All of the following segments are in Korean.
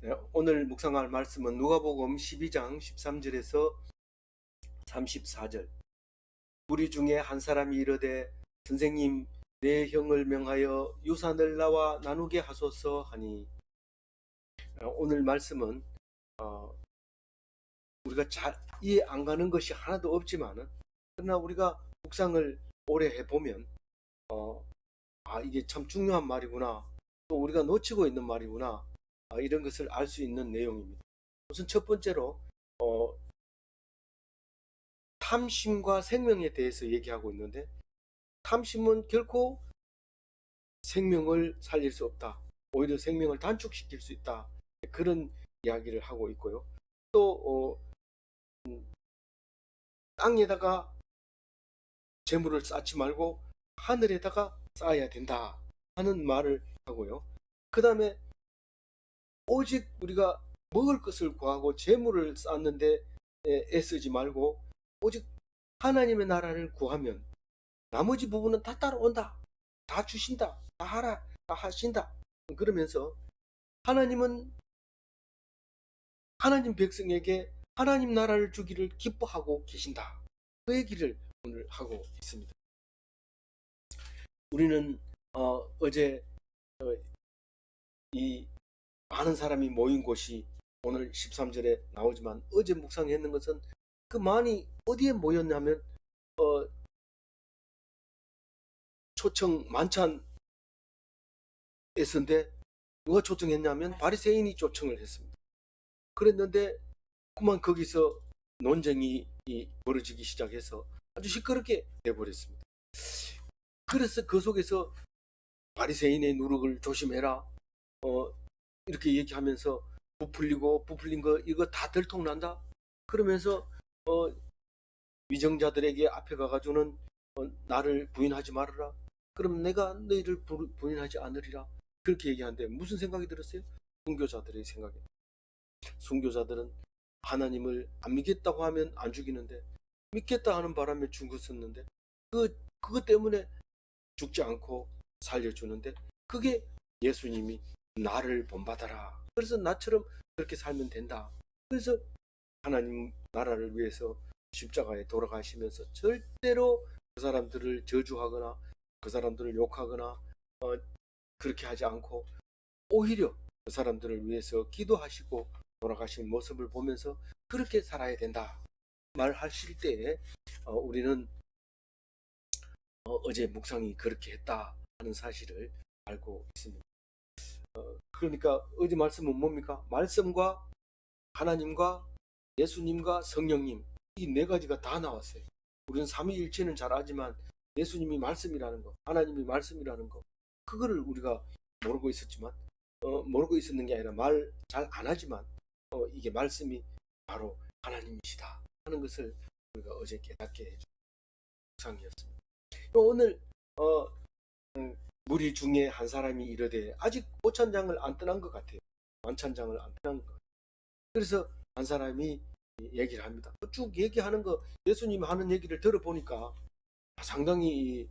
네, 오늘 묵상할 말씀은 누가복음 12장 13절에서 34절. 무리 중에 한 사람이 이르되 선생님, 내 형을 명하여 유산을 나와 나누게 하소서 하니. 오늘 말씀은 우리가 잘 이해 안 가는 것이 하나도 없지만은, 그러나 우리가 묵상을 오래 해보면 이게 참 중요한 말이구나, 또 우리가 놓치고 있는 말이구나, 이런 것을 알 수 있는 내용입니다. 우선 첫 번째로 탐심과 생명에 대해서 얘기하고 있는데, 탐심은 결코 생명을 살릴 수 없다, 오히려 생명을 단축시킬 수 있다, 그런 이야기를 하고 있고요. 또 땅에다가 재물을 쌓지 말고 하늘에다가 쌓아야 된다 하는 말을 하고요. 그 다음에 오직 우리가 먹을 것을 구하고 재물을 쌓는데 애쓰지 말고 오직 하나님의 나라를 구하면 나머지 부분은 다 따라온다, 다 주신다, 다 하라, 다 하신다. 그러면서 하나님은 하나님 백성에게 하나님 나라를 주기를 기뻐하고 계신다, 그 얘기를 오늘 하고 있습니다. 우리는 어제 이 많은 사람이 모인 곳이 오늘 13절에 나오지만, 어제 묵상했는 것은 그 많이 어디에 모였냐면 초청 만찬에서인데, 누가 초청했냐면 바리새인이 초청을 했습니다. 그랬는데 그만 거기서 논쟁이 벌어지기 시작해서 아주 시끄럽게 돼버렸습니다. 그래서 그 속에서 바리새인의 누룩을 조심해라, 이렇게 얘기하면서 부풀린 거 이거 다 들통난다, 그러면서 위정자들에게 앞에 가가지고는 나를 부인하지 말아라, 그럼 내가 너희를 부인하지 않으리라, 그렇게 얘기하는데 무슨 생각이 들었어요? 순교자들의 생각이. 순교자들은 하나님을 안 믿겠다고 하면 안 죽이는데, 믿겠다 하는 바람에 죽었었는데, 그것 때문에 죽지 않고 살려주는데, 그게 예수님이 나를 본받아라, 그래서 나처럼 그렇게 살면 된다, 그래서 하나님 나라를 위해서 십자가에 돌아가시면서 절대로 그 사람들을 저주하거나 그 사람들을 욕하거나 그렇게 하지 않고, 오히려 그 사람들을 위해서 기도하시고 돌아가신 모습을 보면서 그렇게 살아야 된다 말하실 때, 우리는 어제 묵상이 그렇게 했다 하는 사실을 알고 있습니다. 그러니까 어제 말씀은 뭡니까? 말씀과 하나님과 예수님과 성령님, 이 네 가지가 다 나왔어요. 우리는 삼위일체는 잘 알지만 예수님이 말씀이라는 거, 하나님이 말씀이라는 거, 그거를 우리가 모르고 있었지만, 모르고 있었는 게 아니라 말 잘 안 하지만 이게 말씀이 바로 하나님이시다 하는 것을 우리가 어제 깨닫게 해준 상이었습니다. 오늘 무리 중에 한 사람이 이르되, 아직 오찬장을 안 떠난 것 같아요. 만찬장을 안 떠난 것 같아요. 그래서 한 사람이 얘기를 합니다. 쭉 얘기하는 거, 예수님이 하는 얘기를 들어보니까 상당히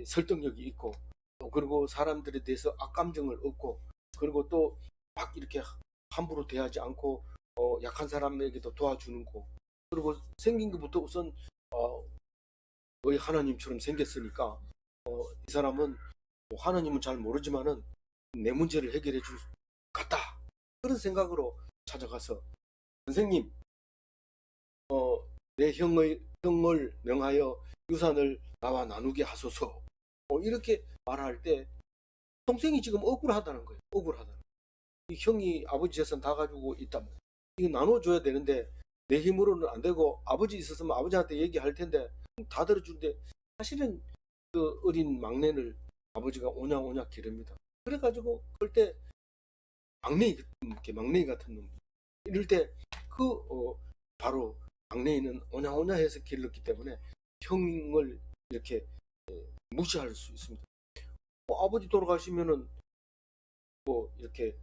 설득력이 있고, 또 그리고 사람들에 대해서 악감정을 얻고, 그리고 또 막 이렇게 함부로 대하지 않고 약한 사람에게도 도와주는 거, 그리고 생긴 것부터 우선 거의 하나님처럼 생겼으니까 이 사람은 뭐 하나님은 잘 모르지만은 내 문제를 해결해 줄 것 같다, 그런 생각으로 찾아가서 선생님, 내 형을 명하여 유산을 나와 나누게 하소서, 이렇게 말할 때 동생이 지금 억울하다는 거예요. 억울하다는. 이 형이 아버지 재산 다 가지고 있다면 이거 나눠줘야 되는데 내 힘으로는 안 되고, 아버지 있었으면 아버지한테 얘기할 텐데 다 들어주는데, 사실은 그 어린 막내를 아버지가 오냐오냐 기릅니다. 그래가지고 그때 막내이 같은 놈, 이럴 때 바로 막내인은 오냐오냐 해서 길렀기 때문에 형을 이렇게 무시할 수 있습니다. 아버지 돌아가시면은 뭐 이렇게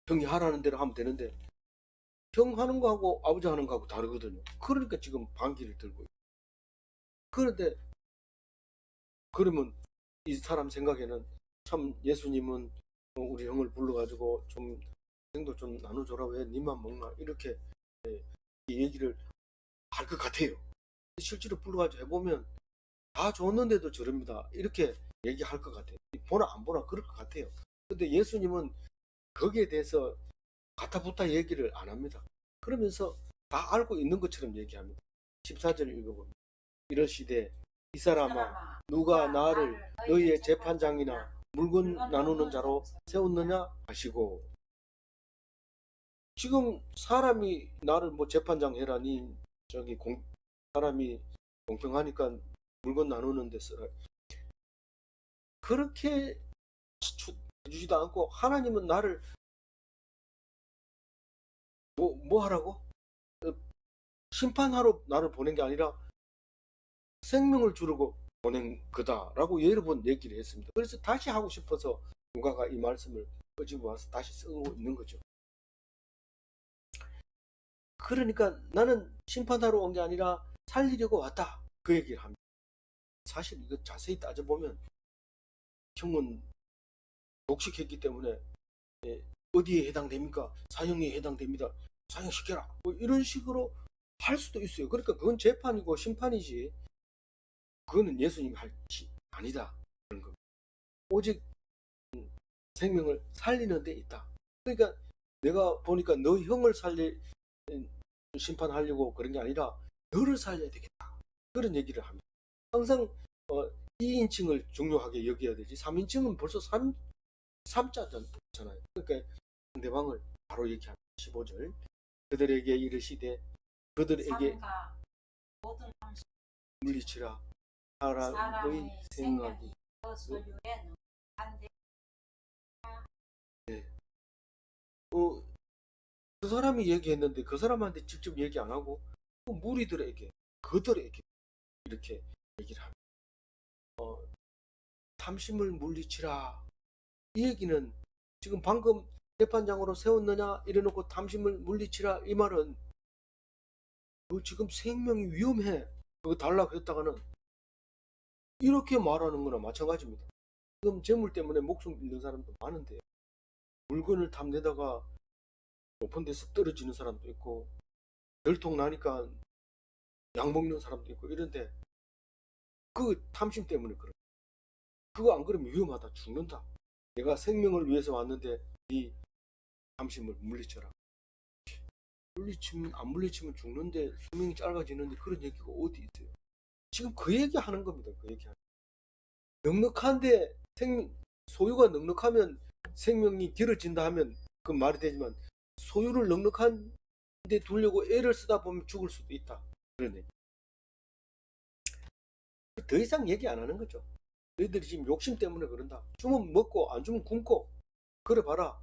형이 하라는 대로 하면 되는데, 형 하는 거하고 아버지 하는 거하고 다르거든요. 그러니까 지금 반기를 들고 있어요. 그런데 그러면 이 사람 생각에는 참 예수님은 우리 형을 불러가지고 좀 생도 좀 나눠줘라. 왜 니만 먹나 이렇게 이 얘기를 할 것 같아요. 실제로 불러가지고 해보면 다 줬는데도 저럽니다. 이렇게 얘기할 것 같아요. 보나 안 보나 그럴 것 같아요. 근데 예수님은 거기에 대해서 가타부타 얘기를 안 합니다. 그러면서 다 알고 있는 것처럼 얘기합니다. 14절 읽어보면 이러시되 이 사람아 누가 나를 너희의 재판장이나 물건 나누는 자로 세웠느냐 하시고, 지금 사람이 나를 뭐 재판장 해라니 저기 사람이 공평하니까 물건 나누는 데 쓰라 그렇게 해주지도 않고, 하나님은 나를 뭐 하라고? 심판하러 나를 보낸 게 아니라 생명을 주려고 보낸 거다라고 여러 번 얘기를 했습니다. 그래서 다시 하고 싶어서 누가가 이 말씀을 끄집어 와서 다시 쓰고 있는 거죠. 그러니까 나는 심판하러 온 게 아니라 살리려고 왔다, 그 얘기를 합니다. 사실 이거 자세히 따져보면 형은 독식했기 때문에 어디에 해당됩니까? 사형에 해당됩니다. 사형시켜라. 뭐 이런 식으로 할 수도 있어요. 그러니까 그건 재판이고 심판이지 그거는 예수님이 할 짓이 아니다, 그런 겁니다. 오직 생명을 살리는 데 있다. 그러니까 내가 보니까 너 형을 심판하려고 그런 게 아니라 너를 살려야 되겠다, 그런 얘기를 합니다. 항상 2인칭을 중요하게 여겨야 되지 3인칭은 벌써 3자잖아요. 그러니까 상대방을 바로 얘기합니다. 15절 그들에게 이르시되 그들에게 물리치라. 사람의 생각이 그 소유에 능한데 네. 그 사람이 얘기했는데 그 사람한테 직접 얘기 안 하고 그 무리들에게, 그들에게 이렇게 얘기를 합니다. 탐심을 물리치라. 이 얘기는 지금 방금 재판장으로 세웠느냐 이래놓고 탐심을 물리치라, 이 말은 지금 생명이 위험해 그거 달라고 했다가는 이렇게 말하는 거나 마찬가지입니다. 지금 재물 때문에 목숨 잃는 사람도 많은데 물건을 탐내다가 높은 데서 떨어지는 사람도 있고 열통 나니까 약 먹는 사람도 있고 이런데 그 탐심 때문에 그래. 그거 안 그러면 위험하다, 죽는다. 내가 생명을 위해서 왔는데 이 탐심을 물리쳐라. 안 물리치면 죽는데 수명이 짧아지는데 그런 얘기가 어디 있어요? 지금 그 얘기 하는 겁니다. 그 얘기 하는. 넉넉한데 소유가 넉넉하면 생명이 길어진다 하면 그 말이 되지만 소유를 넉넉한 데 두려고 애를 쓰다 보면 죽을 수도 있다, 그런 얘기. 더 이상 얘기 안 하는 거죠. 너희들이 지금 욕심 때문에 그런다. 주면 먹고 안 주면 굶고 그래 봐라.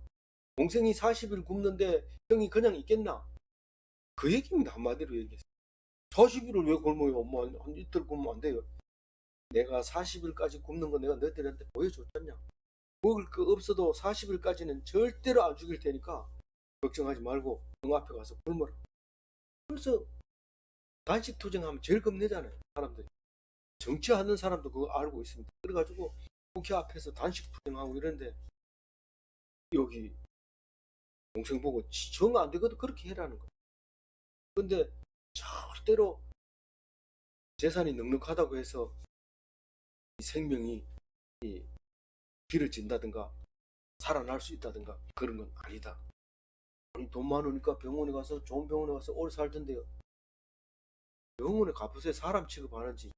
동생이 40일 굶는데 형이 그냥 있겠나? 그 얘기입니다. 한마디로 얘기해서 40일을 왜 굶어요? 뭐 한 이틀 굶으면 안 돼요. 내가 40일까지 굶는 거 내가 너희들한테 보여줬잖냐. 먹을 거 없어도 40일까지는 절대로 안 죽일 테니까 걱정하지 말고 형 앞에 가서 굶어라. 그래서 단식 투쟁하면 제일 겁내잖아요, 사람들이. 정치하는 사람도 그거 알고 있습니다. 그래가지고 국회 앞에서 단식 투쟁하고 이런데 여기 동생 보고 정 안 되거든 그렇게 해라는 거예요. 근데 절대로 재산이 넉넉하다고 해서 이 생명이 길어진다든가 살아날 수 있다든가 그런 건 아니다. 아니, 돈 많으니까 병원에 가서 좋은 병원에 가서 오래 살던데요. 병원에 가보세요. 사람 취급하는지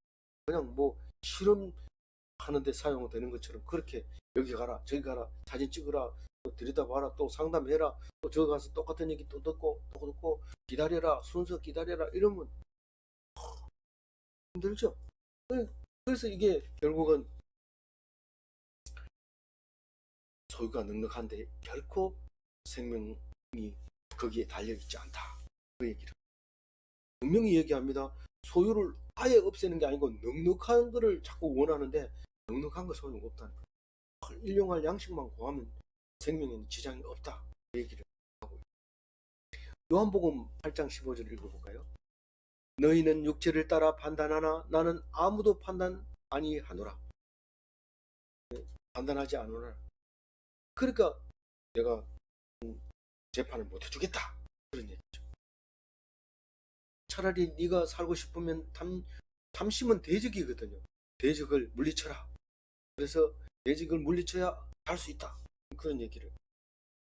그냥 뭐 실험하는데 사용되는 것처럼 그렇게 여기 가라 저기 가라 사진 찍으라 또 들여다봐라 또 상담해라 또 저기 가서 똑같은 얘기 또 듣고 기다려라 순서 기다려라 이러면 힘들죠. 그래서 이게 결국은 소유가 넉넉한데 결코 생명이 거기에 달려있지 않다, 그 얘기를 분명히 얘기합니다. 소유를 아예 없애는 게 아니고 넉넉한 거를 자꾸 원하는데 넉넉한 거 소용없다는 거예요. 일용할 양식만 구하면 생명에는 지장이 없다, 그 얘기를 하고 있어요. 요한복음 8장 15절 읽어볼까요? 너희는 육체를 따라 판단하나 나는 아무도 판단 아니하노라. 판단하지 않으라. 그러니까 내가 재판을 못 해주겠다, 그런 얘기죠. 차라리 네가 살고 싶으면 탐심은 대적이거든요. 대적을 물리쳐라. 그래서 대적을 물리쳐야 살 수 있다, 그런 얘기를.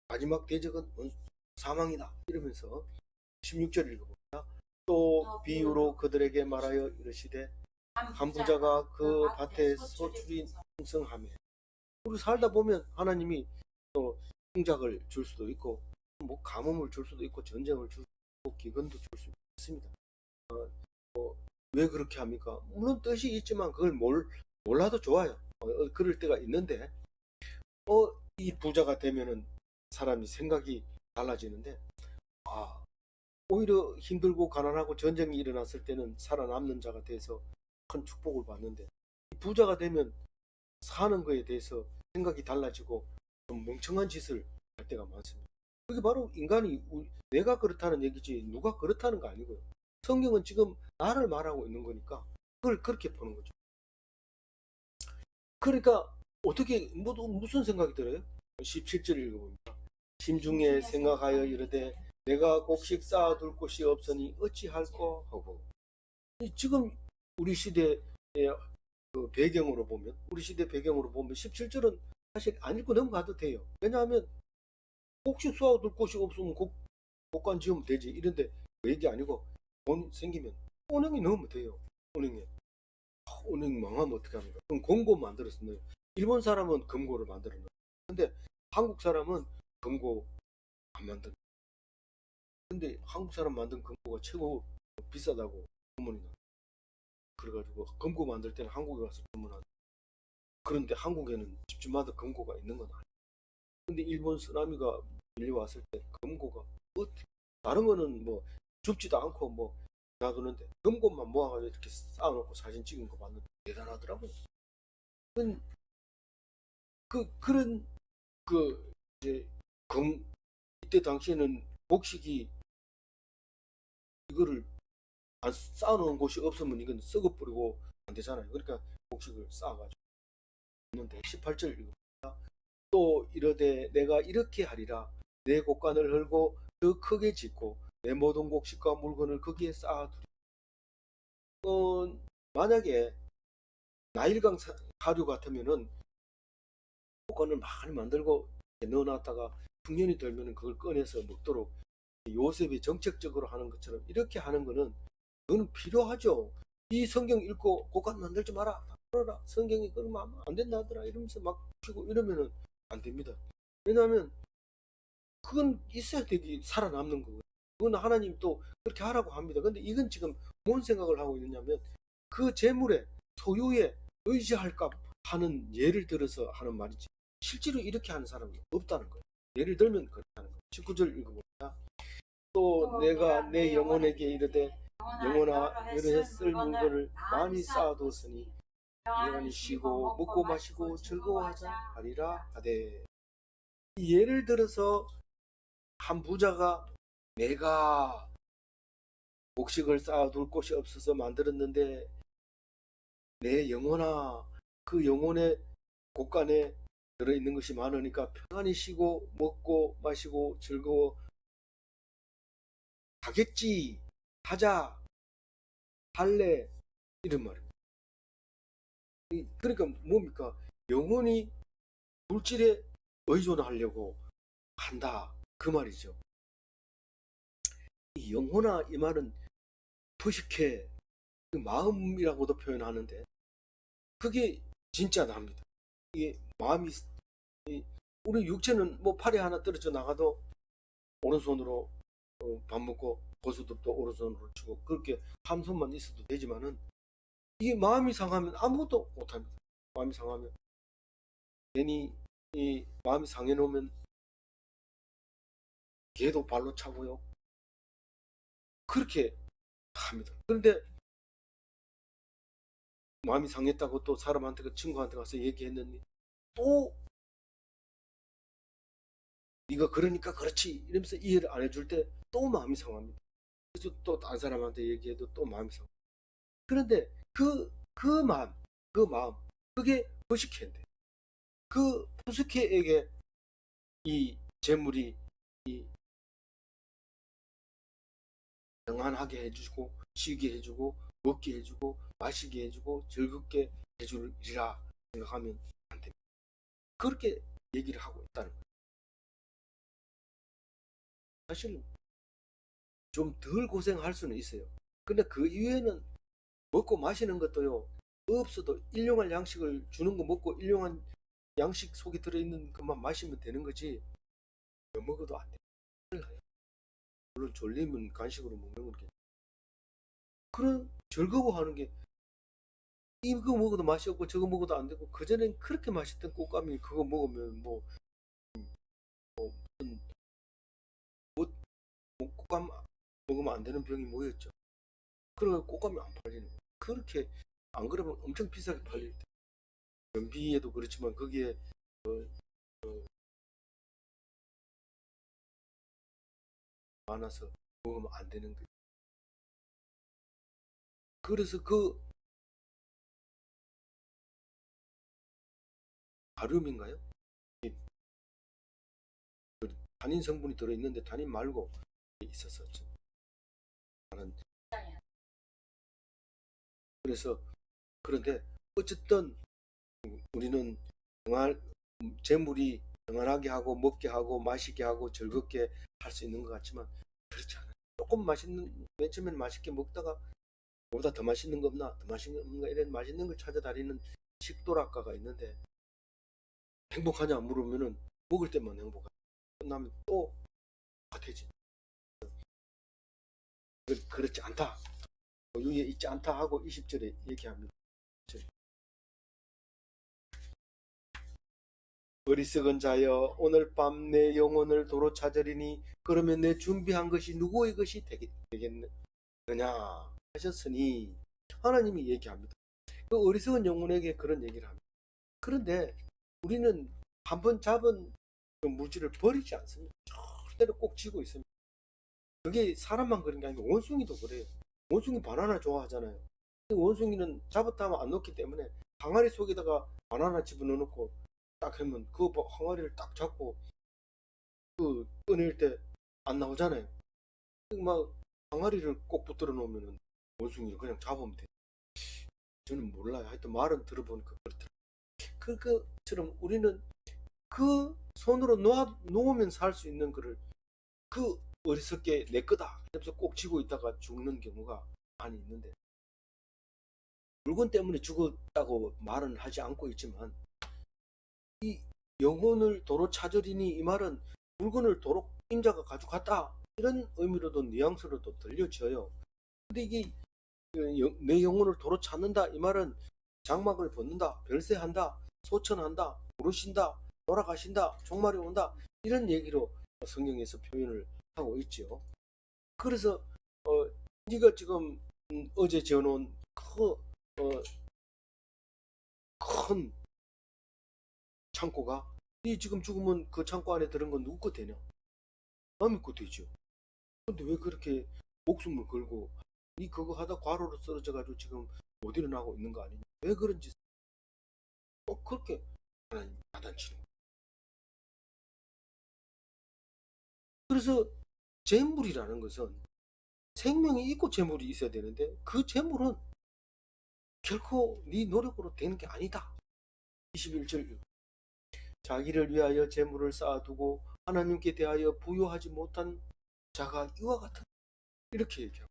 마지막 대적은 사망이다 이러면서 16절 읽어봅니다. 또 비유로 그들에게 말하여 이르시되 한 부자가 그 밭에 소출이 풍성하며. 우리 살다 보면 하나님이 또 풍작을 줄 수도 있고 뭐 가뭄을 줄 수도 있고 전쟁을 줄 수도 있고 기근도 줄 수도 있습니다. 왜 그렇게 합니까? 물론 뜻이 있지만 그걸 몰라도 좋아요. 그럴 때가 있는데 이 부자가 되면은 사람이 생각이 달라지는데, 오히려 힘들고 가난하고 전쟁이 일어났을 때는 살아남는 자가 돼서 큰 축복을 받는데, 부자가 되면 사는 거에 대해서 생각이 달라지고 좀 멍청한 짓을 할 때가 많습니다. 그게 바로 인간이, 내가 그렇다는 얘기지 누가 그렇다는 거 아니고요. 성경은 지금 나를 말하고 있는 거니까 그걸 그렇게 보는 거죠. 그러니까 어떻게 무슨 생각이 들어요? 17절 읽어봅니다. 심중에 생각하여 이르되 내가 곡식 쌓아둘 곳이 없으니 어찌할꼬 하고. 지금 우리 시대의 그 배경으로 보면, 우리 시대 배경으로 보면 17절은 사실 안 읽고 넘어가도 돼요. 왜냐하면 곡식 쌓아둘 곳이 없으면 곡간 지으면 되지, 이런데 그 얘기 아니고 돈 생기면 은행에 넣으면 돼요. 은행 망하면 어떻게 합니까? 그럼 금고 만들어서 넣어요. 일본 사람은 금고를 만들어 넣어요. 근데 한국 사람은 금고 안 만든. 근데 한국 사람 만든 금고가 최고 비싸다고 소문이 나. 그래가지고 금고 만들 때는 한국에 가서 주문하는. 그런데 한국에는 집집마다 금고가 있는 건 아니에요. 근데 일본 쓰나미가 밀려왔을 때 금고가 어떻게, 다른 거는 뭐 줍지도 않고 뭐 놔두는데 금고만 모아가지고 이렇게 쌓아놓고 사진 찍은 거 봤는데 대단하더라고요. 그런 이제 이때 당시에는 곡식이, 이거를 안 쌓아놓은 곳이 없으면 이건 썩어버리고 안 되잖아요. 그러니까 곡식을 쌓아가지고 있는데 18절 읽어봅니다. 또 이르되 내가 이렇게 하리라. 내 곡간을 헐고 더 크게 짓고 내 모든 곡식과 물건을 거기에 쌓아두리. 만약에 나일강 하류 같으면은 곡간을 많이 만들고 넣어놨다가 풍년이 들면 그걸 꺼내서 먹도록 요셉이 정책적으로 하는 것처럼 이렇게 하는 거는, 그건 필요하죠. 이 성경 읽고 곡간 만들지 마라, 풀어라, 성경이 그러면 안 된다더라 이러면서 막 치고 이러면은 안 됩니다. 왜냐하면 그건 있어야 되기 살아남는 거거든요. 그건 하나님 또 그렇게 하라고 합니다. 근데 이건 지금 뭔 생각을 하고 있느냐면 그 재물의 소유에 의지할까 하는 예를 들어서 하는 말이지, 실제로 이렇게 하는 사람은 없다는 거예요. 예를 들면 그렇게 하는 거예요. 19절 읽어봅니다. 또 내가 내 영혼에게 이르되 영혼아 이르해 쓸 물건을 많이 쌓아두었으니 영원히 쉬고 먹고 마시고 즐거워하자 하리라 하되. 예를 들어서 한 부자가 내가 곡식을 쌓아둘 곳이 없어서 만들었는데 내 영혼아 그 영혼의 곳간에 들어있는 것이 많으니까 평안히 쉬고 먹고 마시고 즐거워 하겠지, 하자, 할래, 이런 말입니다. 그러니까 뭡니까? 영혼이 물질에 의존하려고 한다, 그 말이죠. 이 영혼아 이 말은 포식해, 그 마음이라고도 표현하는데 그게 진짜다 합니다. 이게 마음이, 우리 육체는 뭐 팔이 하나 떨어져 나가도 오른손으로 밥 먹고 고수도 오른손으로 치고 그렇게 한 손만 있어도 되지만은 이게 마음이 상하면 아무것도 못합니다. 마음이 상하면 괜히 이 마음이 상해 놓으면 개도 발로 차고요. 그렇게 합니다. 그런데 마음이 상했다고 또 사람한테, 그 친구한테 가서 얘기했는데 또 네가 그러니까 그렇지 이러면서 이해를 안 해줄 때 또 마음이 상합니다. 그래서 또 다른 사람한테 얘기해도 또 마음이 상합니다. 그런데 그 마음, 그게 포스케인데 그 포스케에게 이 재물이 이 평안하게 해주고 쉬게 해주고 먹게 해주고 마시게 해주고 즐겁게 해주리라 생각하면 안 됩니다. 그렇게 얘기를 하고 있다는 거예요. 사실 좀 덜 고생할 수는 있어요. 근데 그 이외에는 먹고 마시는 것도요, 없어도 일용할 양식을 주는 거 먹고 일용한 양식 속에 들어있는 것만 마시면 되는 거지, 더 먹어도 안 돼요. 물론 졸리면 간식으로 먹는 건 괜찮아요. 그런 즐거워하는 게, 이거 먹어도 맛이 없고 저거 먹어도 안 되고, 그전엔 그렇게 맛있던 꽃감이 그거 먹으면 뭐 무슨 꽃감 먹으면 안 되는 병이 뭐였죠. 그러면 꽃감이 안 팔리는 거예요. 그렇게 안 그러면 엄청 비싸게 팔릴 때, 변비에도 그렇지만 거기에 많아서 먹으면 안 되는 거예요. 그래서 그 바륨인가요? 단인 성분이 들어있는데 단인 말고 있었었죠. 그래서 그런데 어쨌든 우리는 재물이 평안하게 하고 먹게 하고 마시게 하고 즐겁게 할 수 있는 것 같지만 그렇지 않아요. 조금 맛있는, 맨 처음에는 맛있게 먹다가 보다 더 맛있는 거 없나, 더 맛있는 거 없나, 이런 맛있는 걸 찾아다니는 식도락가가 있는데, 행복하냐 물으면은 먹을 때만 행복하고 끝나면 또 같아지. 그렇지 않다, 여기에 있지 않다 하고 20절에 얘기합니다. 어리석은 자여, 오늘 밤 내 영혼을 도로 찾으리니 그러면 내 준비한 것이 누구의 것이 되겠느냐 하셨으니, 하나님이 얘기합니다. 그 어리석은 영혼에게 그런 얘기를 합니다. 그런데 우리는 한번 잡은 그 물질을 버리지 않습니다. 절대로 꼭 쥐고 있습니다. 그게 사람만 그런 게 아니고 원숭이도 그래요. 원숭이 바나나 좋아하잖아요. 원숭이는 잡았다 하면 안 넣기 때문에 항아리 속에다가 바나나 집어넣어 놓고 딱 하면 그 항아리를 딱 잡고 그 꺼낼 때 안 나오잖아요. 막 항아리를 꼭 붙들어 놓으면 원숭이를 그냥 잡으면 돼요. 저는 몰라요. 하여튼 말은 들어보니까 그렇더라고요. 그것처럼 우리는 그 손으로 놓으면 살 수 있는 거를 그 어리석게 내 거다 그래서 꼭 쥐고 있다가 죽는 경우가 많이 있는데, 물건 때문에 죽었다고 말은 하지 않고 있지만, 이 영혼을 도로 찾으리니 이 말은 물건을 도로 임자가 가져갔다 이런 의미로도 뉘앙스로도 들려져요. 근데 이게 내 영혼을 도로 찾는다 이 말은 장막을 벗는다, 별세한다, 소천한다, 부르신다, 돌아가신다, 종말이 온다 이런 얘기로 성경에서 표현을 하고 있죠. 그래서 네가 지금 어제 지어놓은 큰 창고가, 네 지금 죽으면 그 창고 안에 들은 건 누구 거 되냐? 남의 거 되죠. 근데 왜 그렇게 목숨을 걸고 네 그거 하다 과로로 쓰러져 가지고 지금 못 일어나고 있는 거 아니냐? 왜 그런지 그렇게 하나님 야단치는 거예요. 그래서 재물이라는 것은 생명이 있고 재물이 있어야 되는데, 그 재물은 결코 네 노력으로 되는 게 아니다. 21절, 자기를 위하여 재물을 쌓아두고 하나님께 대하여 부여하지 못한 자가 이와 같은, 이렇게 얘기하고,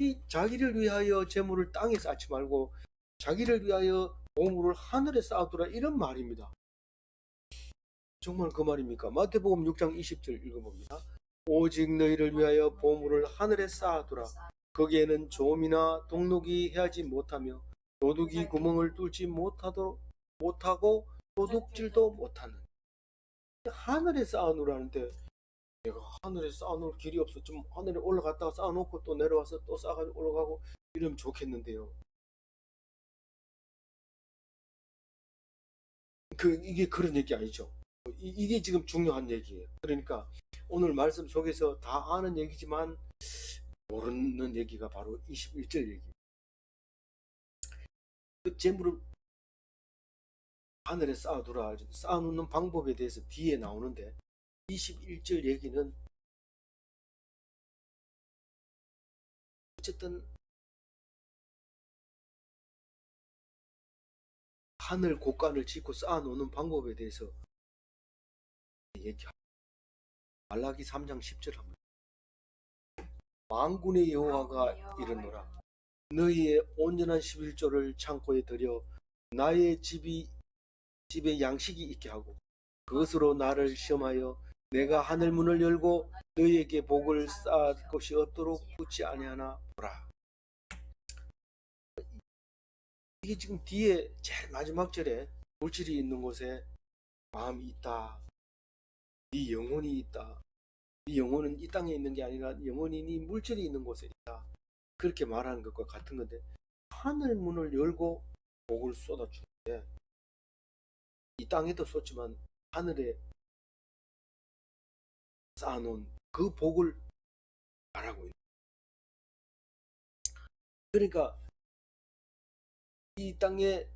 이 자기를 위하여 재물을 땅에 쌓지 말고 자기를 위하여 보물을 하늘에 쌓아두라 이런 말입니다. 정말 그 말입니까? 마태복음 6장 20절 읽어봅니다. 오직 너희를 위하여 보물을 하늘에 쌓아두라. 거기에는 조미나 동록이 해하지 못하며 도둑이 구멍을 뚫지 못하고 도둑질도 못하는, 하늘에 쌓아놓으라는데 내가 하늘에 쌓아놓을 길이 없어. 좀 하늘에 올라갔다가 쌓아놓고 또 내려와서 또 쌓아가지고 올라가고 이러면 좋겠는데요. 이게 그런 얘기 아니죠. 이게 지금 중요한 얘기예요. 그러니까 오늘 말씀 속에서 다 아는 얘기지만 모르는 얘기가 바로 21절 얘기. 그 재물을 하늘에 쌓아두라. 쌓아놓는 방법에 대해서 뒤에 나오는데 21절 얘기는 어쨌든 하늘 곳간을 짓고 쌓아놓는 방법에 대해서 얘기합니다. 말라기 3장 10절 합니다. 만군의 여호와가 이르노라. 너희의 온전한 11조를 창고에 들여 나의 집에 양식이 있게 하고 그것으로 나를 시험하여 내가 하늘 문을 열고 너희에게 복을 쌓을 것이 없도록 붙지 아니하나 보라. 이게 지금 뒤에 제일 마지막 절에 물질이 있는 곳에 마음이 있다. 네 영혼이 있다. 네 영혼은 이 땅에 있는 게 아니라 영혼이 네 물질이 있는 곳에 있다. 그렇게 말하는 것과 같은 건데 하늘 문을 열고 복을 쏟아주는데 이 땅에도 쏟지만 하늘에 쌓아놓은 그 복을 말하고 있는. 그러니까 이 땅에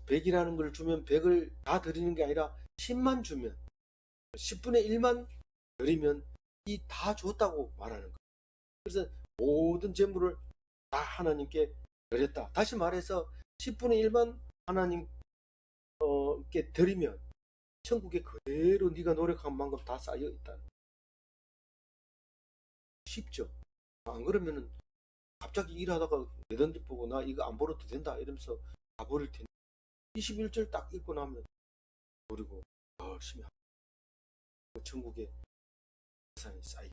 100이라는 걸 주면 100을 다 드리는 게 아니라 10만 주면 10분의 1만 드리면 이 다 줬다고 말하는 거예요. 그래서 모든 재물을 다 하나님께 드렸다. 다시 말해서 10분의 1만 하나님께 드리면 천국에 그대로 네가 노력한 만큼 다 쌓여 있다는. 쉽죠. 안 그러면은 갑자기 일하다가 내던지 보고 나 이거 안 벌어도 된다 이러면서 가버릴 텐데 21절 딱 읽고 나면 그리고 열심히 하고 천국에 세상에 쌓이고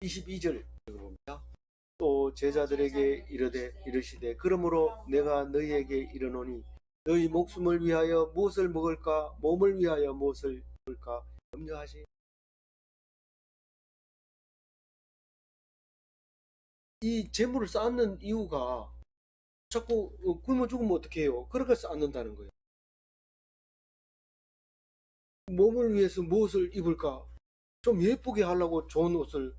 22절 읽어봅니다. 또 제자들에게 이르시되 그러므로 내가 너희에게 이르노니 너희 목숨을 위하여 무엇을 먹을까 몸을 위하여 무엇을 먹을까 염려하지. 이 재물을 쌓는 이유가 자꾸 굶어 죽으면 어떻게 해요? 그러니까 쌓는다는 거예요. 몸을 위해서 무엇을 입을까? 좀 예쁘게 하려고 좋은 옷을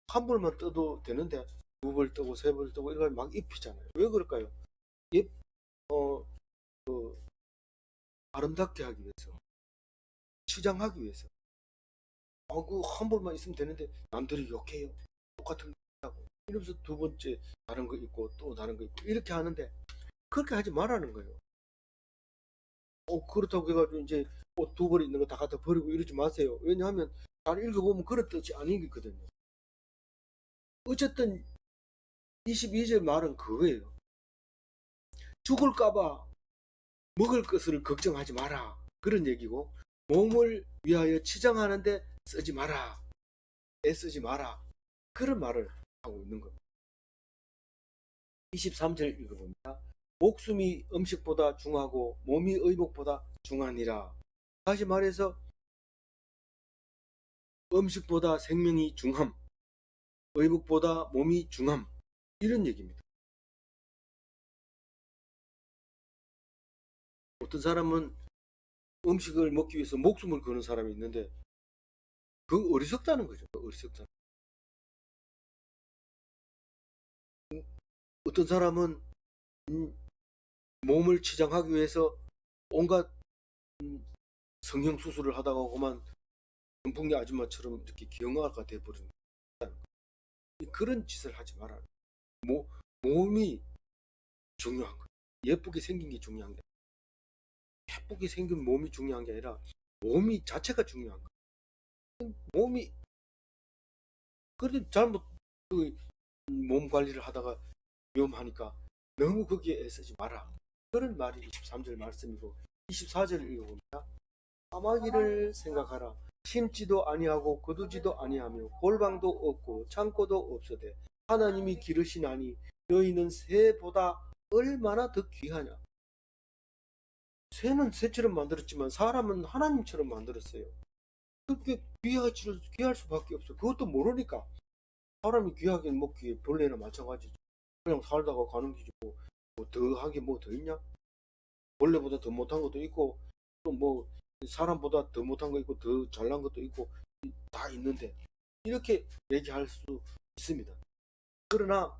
한 벌만 떠도 되는데 두 벌 뜨고 세 벌 뜨고 이걸 막 입히잖아요. 왜 그럴까요? 예, 어, 그 아름답게 하기 위해서, 치장하기 위해서. 그 한 벌만 있으면 되는데 남들이 욕해요. 똑같은 거 있다고. 이러면서 두 번째 다른 거 입고 또 다른 거 입고 이렇게 하는데 그렇게 하지 말라는 거예요. 그렇다고 해가지고 이제 옷 두 벌 있는 거 다 갖다 버리고 이러지 마세요. 왜냐하면 잘 읽어보면 그런 뜻이 아니거든요. 어쨌든 22절 말은 그거예요. 죽을까봐 먹을 것을 걱정하지 마라. 그런 얘기고 몸을 위하여 치장하는데 쓰지 마라. 애쓰지 마라. 그런 말을 하고 있는 겁니다. 23절 읽어봅니다. 목숨이 음식보다 중하고 몸이 의복보다 중하니라. 다시 말해서 음식보다 생명이 중함, 의복보다 몸이 중함, 이런 얘기입니다. 어떤 사람은 음식을 먹기 위해서 목숨을 거는 사람이 있는데 그 어리석다는 거죠. 어리석다. 어떤 사람은 몸을 치장하기 위해서 온갖 성형 수술을 하다가 그만 전풍기 아줌마처럼 이렇게 경화가 돼버리는 그런 짓을 하지 마라. 몸이 중요한 거예요. 예쁘게 생긴 게 중요한 게 아니라 예쁘게 생긴 몸이 중요한 게 아니라 몸이 자체가 중요한 거예요. 몸이 그런데 잘못 몸 관리를 하다가 위험하니까 너무 거기에 애쓰지 마라. 그런 말이 23절 말씀이고 24절 읽어봅니다. 까마귀를 생각하라. 심지도 아니하고 거두지도 아니하며 골방도 없고 창고도 없으되 하나님이 기르시나니 너희는 새보다 얼마나 더 귀하냐. 새는 새처럼 만들었지만 사람은 하나님처럼 만들었어요. 그렇게 귀할 수밖에 없어. 그것도 모르니까. 사람이 귀하긴 뭐 벌레나 마찬가지죠. 그냥 살다가 가는 기지 뭐 더하게 뭐 더 있냐? 벌레보다 더 못한 것도 있고 또 뭐 사람보다 더 못한 거 있고 더 잘난 것도 있고 다 있는데 이렇게 얘기할 수 있습니다. 그러나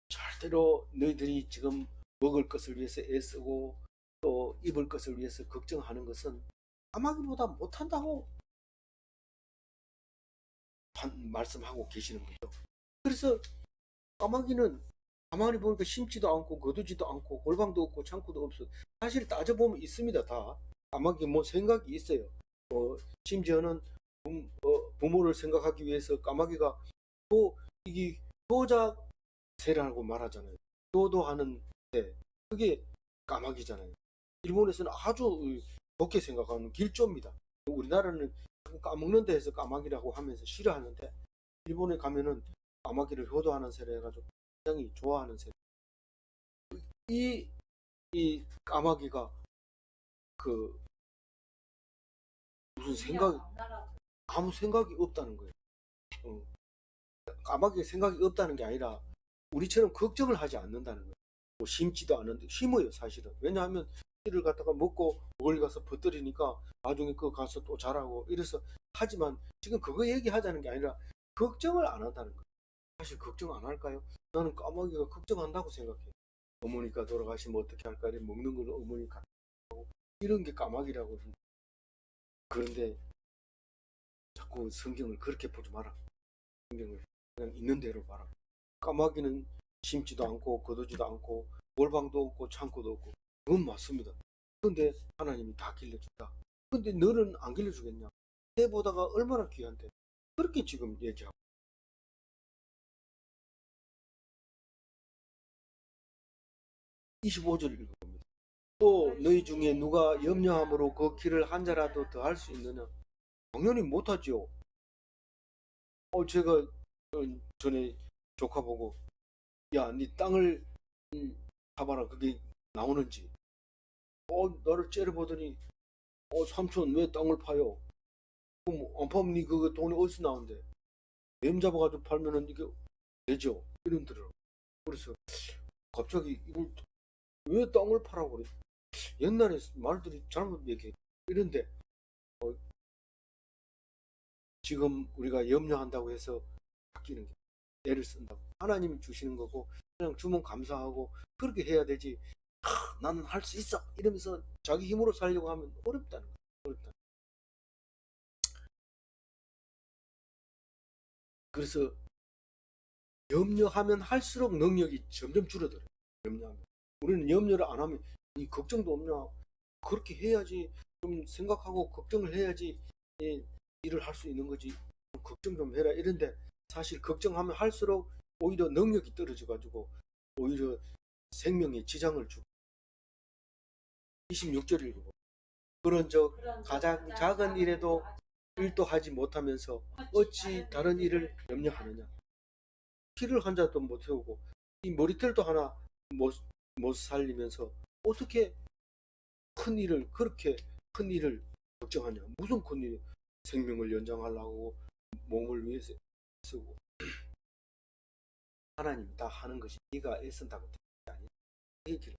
절대로 너희들이 지금 먹을 것을 위해서 애쓰고 또 입을 것을 위해서 걱정하는 것은 까마귀보다 못한다고 말씀하고 계시는 거죠. 그래서 까마귀는 가만히 보니까 심지도 않고 거두지도 않고 골방도 없고 창고도 없어. 사실 따져보면 있습니다. 다 까마귀 뭐 생각이 있어요. 심지어는 부모를 생각하기 위해서 까마귀가 또 이게 효자새라고 말하잖아요. 효도하는 새, 그게 까마귀잖아요. 일본에서는 아주 좋게 생각하는 길조입니다. 우리나라는 까먹는 데에서 까마귀라고 하면서 싫어하는데 일본에 가면은 까마귀를 효도하는 새로 해가지고 굉장히 좋아하는 새. 이 까마귀가 그 무슨 아무 생각이 없다는 거예요. 까마귀 생각이 없다는 게 아니라 우리처럼 걱정을 하지 않는다는 거예요. 뭐 심지도 않은데 심어요 사실은. 왜냐하면 씨를 갖다가 먹고 멀리 가서 퍼뜨리니까 나중에 그 가서 또 자라고 이래서 하지만 지금 그거 얘기하자는 게 아니라 걱정을 안 한다는 거예요. 사실 걱정 안 할까요? 나는 까마귀가 걱정한다고 생각해. 어머니가 돌아가시면 어떻게 할까? 먹는 걸 어머니가 하고 이런 게 까마귀라고. 그런데 자꾸 성경을 그렇게 보지 마라. 성경을 그냥 있는 대로 봐라. 까마귀는 심지도 않고 거두지도 않고 골방도 없고 창고도 없고 그건 맞습니다. 그런데 하나님이 다 길러준다. 근데 너는 안 길러주겠냐? 새보다가 얼마나 귀한데. 그렇게 지금 얘기하고 25절 읽어봅니다. 또 너희 중에 누가 염려함으로 그 길을 한 자라도 더 할 수 있느냐? 당연히 못하죠. 제가 전에 조카 보고 야, 네 땅을 봐봐라. 그게 나오는지. 나를 째려보더니 삼촌 왜 땅을 파요? 그럼 안 파면 니 그거 돈이 어디서 나온대? 뱀 잡아가지고 팔면은 이게 되죠. 이런더라고. 그래서 갑자기 이걸 왜 땅을 파라고 그래? 옛날에 말들이 잘못 얘기해. 이런데 지금 우리가 염려한다고 해서 바뀌는 게 애를 쓴다고. 하나님이 주시는 거고 그냥 주면 감사하고 그렇게 해야 되지. 나는 할 수 있어 이러면서 자기 힘으로 살려고 하면 어렵다는 거야. 어렵다. 그래서 염려하면 할수록 능력이 점점 줄어들어요. 염려하면. 우리는 염려를 안 하면 이 걱정도 없냐? 그렇게 해야지. 좀 생각하고 걱정을 해야지 일을 할 수 있는 거지. 걱정 좀 해라 이런데 사실 걱정하면 할수록 오히려 능력이 떨어져 가지고 오히려 생명에 지장을 주고. 26절 읽고 그런즉 가장 작은 일에도 일도 하지 못하면서 어찌 다른 일을 염려하느냐. 피를 한 잔도 못 태우고 이 머리털도 하나 못 살리면서 어떻게 그렇게 큰 일을 걱정하냐. 무슨 큰 일, 생명을 연장하려고 몸을 위해서 쓰고. 하나님 다 하는 것이 네가 애쓴다고 되는 게 아니야. 얘기를.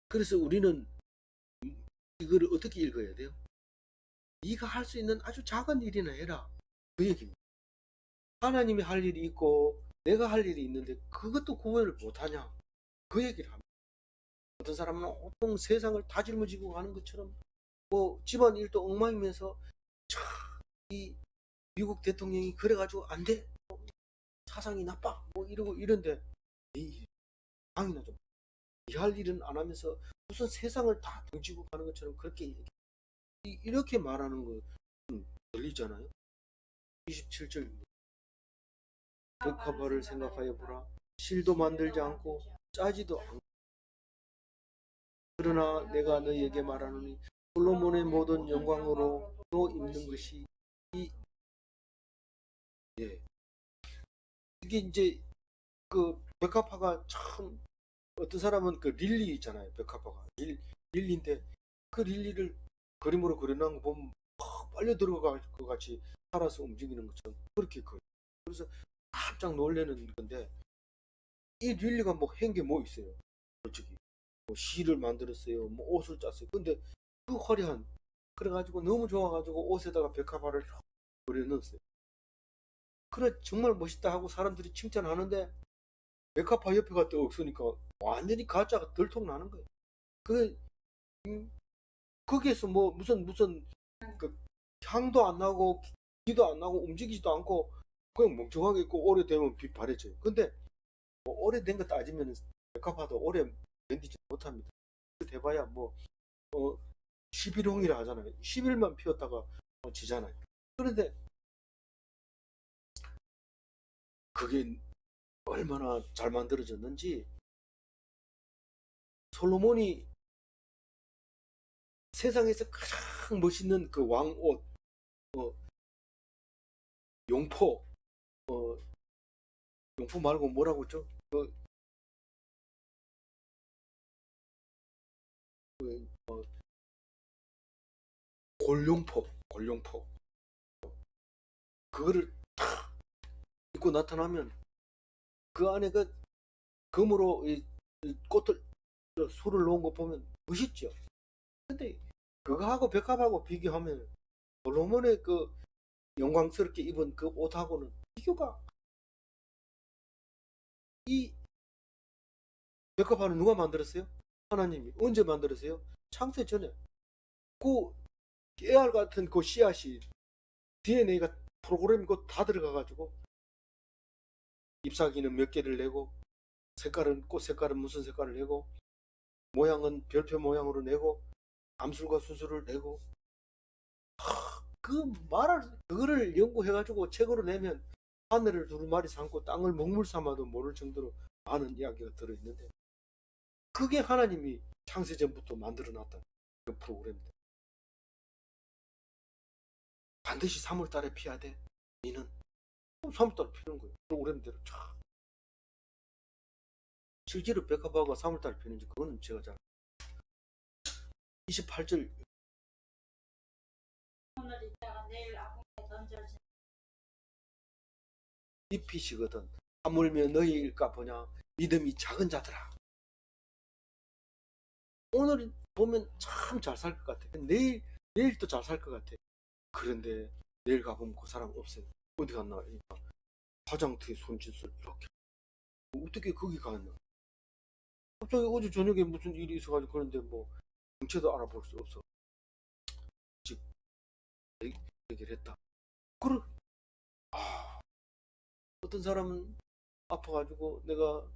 그래서 우리는 이거를 어떻게 읽어야 돼요? 네가 할 수 있는 아주 작은 일이나 해라. 그 얘기입니다. 하나님이 할 일이 있고 내가 할 일이 있는데 그것도 구원을 못하냐. 그 얘기를 합니다. 어떤 사람은 온통 세상을 다 짊어지고 가는 것처럼 뭐 집안 일도 엉망이면서 이 미국 대통령이 그래가지고 안 돼. 사상이 나빠. 뭐 이러고 이런데 이 당이나 좀 할 일은 안 하면서 무슨 세상을 다 등지고 가는 것처럼 그렇게 이렇게 말하는 거 들리잖아요. 27절 백화발을 생각하여 보라. 실도 만들지 않고 짜지도 않고 그러나 내가 너희에게 말하노니 솔로몬의 모든 영광으로 또 입는 것이 예. 이게 이제 그 백합화가 참 어떤 사람은 그 릴리 있잖아요. 백합화가 릴리인데 그 릴리를 그림으로 그려놓은 거 보면 막 빨려 들어갈 것 같이 살아서 움직이는 것처럼 그렇게 그려. 그래서 깜짝 놀라는 건데 이 릴리가 뭐 한 게 뭐 있어요. 솔직히 뭐 시를 만들었어요. 뭐 옷을 짰어요. 근데 그 화려한 그래가지고 너무 좋아가지고 옷에다가 백합화를 그려 넣었어요. 그래 정말 멋있다 하고 사람들이 칭찬하는데 백합화 옆에가 또 없으니까 완전히 가짜가 들통나는 거예요. 그 음, 거기에서 뭐 무슨 그 향도 안 나고 기도 안 나고 움직이지도 않고 그냥 멍청하게 있고 오래되면 빛 바래져요. 근데 뭐 오래된 거 따지면 백합화도 오래 견디지 못합니다. 대봐야 뭐 11홍이라 하잖아요. 10일만 피웠다가 지잖아요. 그런데 그게 얼마나 잘 만들어졌는지 솔로몬이 세상에서 가장 멋있는 그 왕옷, 어, 용포, 어, 용포 말고 뭐라고 했죠? 어, 골룡포. 그거를 탁 입고 나타나면 그 안에 그 금으로 이 꽃을 술을 놓은 거 보면 멋있죠. 근데 그거하고 백합하고 비교하면 솔로몬의 그 영광스럽게 입은 그 옷하고는 비교가 이 백합화는 누가 만들었어요? 하나님이 언제 만들었어요? 창세 전에 그 깨알 같은 그 씨앗이 DNA가 프로그램이 다 들어가가지고 잎사귀는 몇 개를 내고 색깔은 꽃 색깔은 무슨 색깔을 내고 모양은 별표 모양으로 내고 암술과 수술을 내고 그 말을 그거를 연구해가지고 책으로 내면 하늘을 두루마리 삼고 땅을 먹물 삼아도 모를 정도로 많은 이야기가 들어있는데 그게 하나님이 창세전부터 만들어놨던 그 프로그램입니다. 반드시 3월달에 피해야 돼. 니는 3월달에 피는 거예요. 프로그램대로 쫙. 실제로 백합화가 3월달에 피는지 그거는 제가 잘 28절 오늘 있다가 내일 아궁이에 던져진 잎이시거든. 하물며 너희일까 보냐 믿음이 작은 자들아. 오늘 보면 참 잘 살 것 같아. 내일 또 잘 살 것 같아. 그런데 내일 가보면 그 사람 없어요. 어디 갔나? 그러니까 화장터에 손짓을 이렇게. 어떻게 거기 갔나? 갑자기 어제 저녁에 무슨 일이 있어가지고 그런데 뭐 정체도 알아볼 수 없어. 즉 얘기를 했다. 그래. 아, 어떤 사람은 아파가지고 내가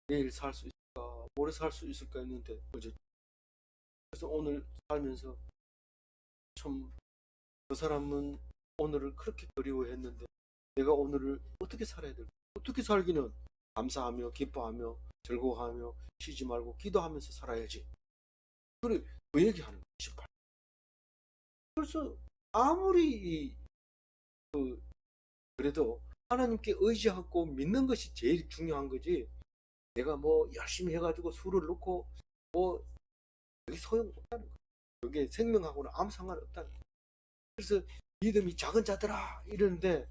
내일 살 수 있을까, 모레 살 수 있을까 했는데 어제. 그래서 오늘 살면서 참 그 사람은 오늘을 그렇게 그리워했는데 내가 오늘을 어떻게 살아야 될까? 어떻게 살기는 감사하며 기뻐하며 즐거워하며 쉬지 말고 기도하면서 살아야지. 그래 그 얘기하는 거야. 18. 그래서 아무리 그 그래도 하나님께 의지하고 믿는 것이 제일 중요한 거지. 내가 뭐 열심히 해가지고 술을 넣고 뭐 그게 소용없다는 거야. 그게 생명하고는 아무 상관없다는 거야. 그래서 믿음이 작은 자들아 이러는데